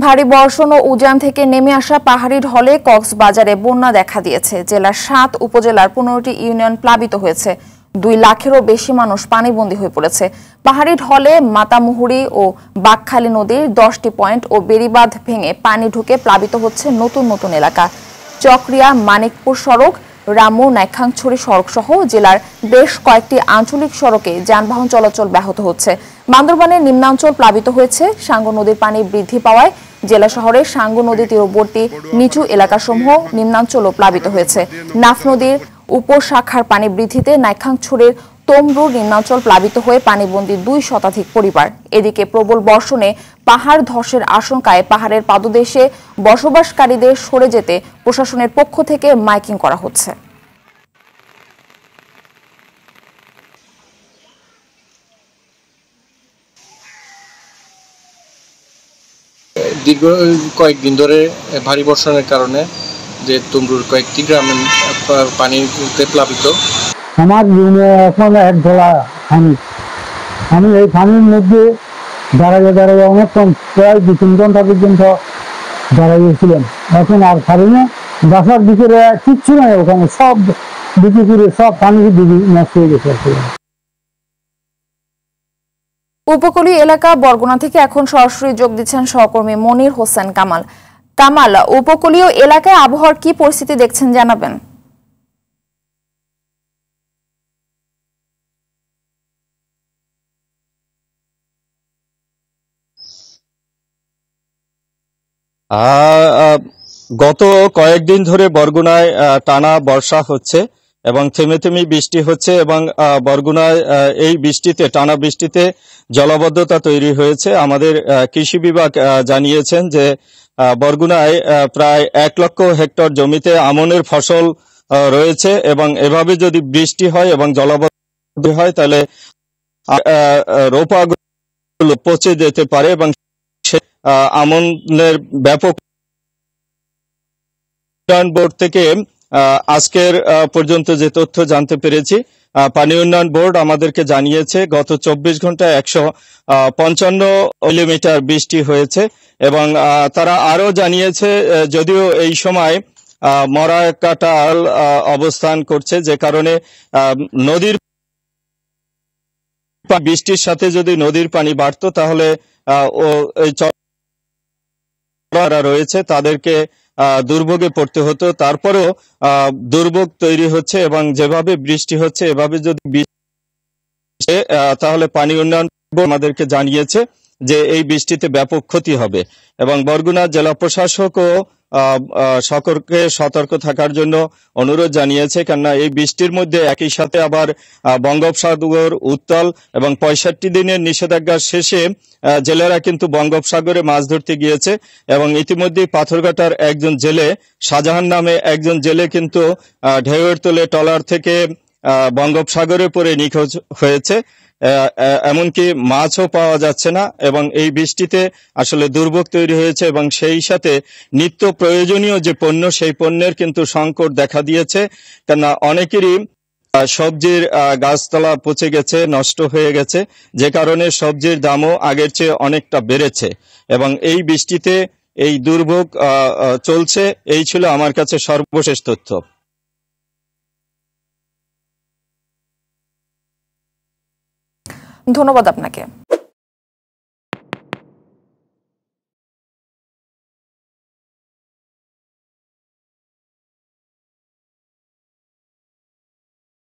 ভারী বর্ষণ ও উজান থেকে নেমে আসা পাহাড়ি ঢলে কক্সবাজারে বন্যা দেখা দিয়েছে। জেলার ৭ উপজেলার ১৫টি ইউনিয়ন প্লাবিত হয়েছে। ২ লাখেরও বেশি মানুষ পানিবন্দী হয়ে পড়েছে। পাহাড়ি ঢলে মাতামুহুরী ও বাকখালী নদীর ১০টি পয়েন্ট ও বেড়িবাঁধ ভেঙে পানি ঢুকে প্লাবিত হচ্ছে নতুন নতুন এলাকা। চকরিয়া মানিকপুর সড়ক, রামু নাইখাংছড়ি সড়ক সহ জেলার বেশ কয়েকটি আঞ্চলিক সড়কে যানবাহন চলাচল ব্যাহত হচ্ছে। বান্দরবানের নিম্নাঞ্চল প্লাবিত হয়েছে। সাঙ্গু নদীর পানি বৃদ্ধি পাওয়ায় জেলা শহরের সাঙ্গু নদী তীরবর্তী নিচু এলাকাসমূহ নিম্নাঞ্চলও প্লাবিত হয়েছে। নাফ নদীর উপশাখার পানি বৃদ্ধিতে নাইখাংছড়ির তমরুর নিম্নাঞ্চল প্লাবিত হয়ে পানিবন্দী ২ শতাধিক পরিবার। এদিকে প্রবল বর্ষণে পাহাড় ধসের আশঙ্কায় পাহাড়ের পাদদেশে বসবাসকারীদের সরে যেতে প্রশাসনের পক্ষ থেকে মাইকিং করা হচ্ছে। দীর্ঘ কয়েকদিন ধরে ভারী বর্ষণের কারণে যে তমরুর কয়েকটি গ্রামে পানিতে প্লাবিত। আমার জীবনে এখন এক ধরা আমি এই পানির মধ্যে দাঁড়াইয়ে অনেকক্ষণ প্রায় ২-৩ ঘন্টা পর্যন্ত দাঁড়াইয়েছিলেন। এখন আর পারি না, বাসার ভিতরে কিচ্ছু নাই, ওখানে সব দিকে করে সব পানি নষ্ট হয়ে গেছে। উপকূলীয় এলাকা বরগুনা থেকে এখন সরাসরি যোগ দিচ্ছেন সহকর্মী মনির হোসেন কামাল। কামাল, উপকূলীয় এলাকায় আবহাওয়ার কি পরিস্থিতি দেখছেন জানাবেন? গত কয়েকদিন ধরে বরগুনায় টানা বর্ষা হচ্ছে এবং থেমে থেমে বৃষ্টি হচ্ছে এবং বরগুনায় এই বৃষ্টিতে টানা বৃষ্টিতে জলাবদ্ধতা তৈরি হয়েছে। আমাদের কৃষি বিভাগ জানিয়েছেন যে বরগুনায় প্রায় ১ লক্ষ হেক্টর জমিতে আমনের ফসল রয়েছে এবং এভাবে যদি বৃষ্টি হয় এবং জলাবদ্ধ হয় তাহলে রোপাগুলো পচে যেতে পারে এবং আমনের ব্যাপক উন্নয়ন বোর্ড থেকে আজকের পর্যন্ত যে তথ্য জানতে পেরেছি, পানি উন্নয়ন বোর্ড আমাদেরকে জানিয়েছে গত ২৪ ঘন্টায় ১৫৫ মিলিমিটার বৃষ্টি হয়েছে এবং তারা আরো জানিয়েছে যদিও এই সময় মরা কাঁঠাল অবস্থান করছে, যে কারণে নদীর বৃষ্টির সাথে যদি নদীর পানি বাড়তো তাহলে এই যারা রয়েছে তাদেরকে দুর্ভোগে পড়তে হতো। তারপরেও দুর্ভোগ তৈরি হচ্ছে এবং যেভাবে বৃষ্টি হচ্ছে এভাবে যদি তাহলে পানি উন্নয়ন বোর্ড আমাদেরকে জানিয়েছে যে এই বৃষ্টিতে ব্যাপক ক্ষতি হবে এবং বরগুনা জেলা প্রশাসকও সকলকে সতর্ক থাকার জন্য অনুরোধ জানিয়েছে, কেননা এই বৃষ্টির মধ্যে একই সাথে আবার বঙ্গোপসাগর উত্তাল এবং ৬৫ দিনের নিষেধাজ্ঞা শেষে জেলেরা কিন্তু বঙ্গোপসাগরে মাছ ধরতে গিয়েছে এবং ইতিমধ্যেই পাথরঘাটার একজন জেলে শাহজাহান নামে একজন জেলে কিন্তু ঢেউয়ের তোলে ট্রলার থেকে বঙ্গোপসাগরে পড়ে নিখোঁজ হয়েছে। এমনকি মাছও পাওয়া যাচ্ছে না এবং এই বৃষ্টিতে আসলে দুর্ভোগ তৈরি হয়েছে এবং সেই সাথে নিত্য প্রয়োজনীয় যে পণ্য সেই পণ্যের কিন্তু সংকট দেখা দিয়েছে, কেননা অনেকেরই সবজির গাছতলা পচে গেছে, নষ্ট হয়ে গেছে, যে কারণে সবজির দামও আগের চেয়ে অনেকটা বেড়েছে এবং এই বৃষ্টিতে এই দুর্ভোগ চলছে। এই ছিল আমার কাছে সর্বশেষ তথ্য। ধন্যবাদ আপনাকে।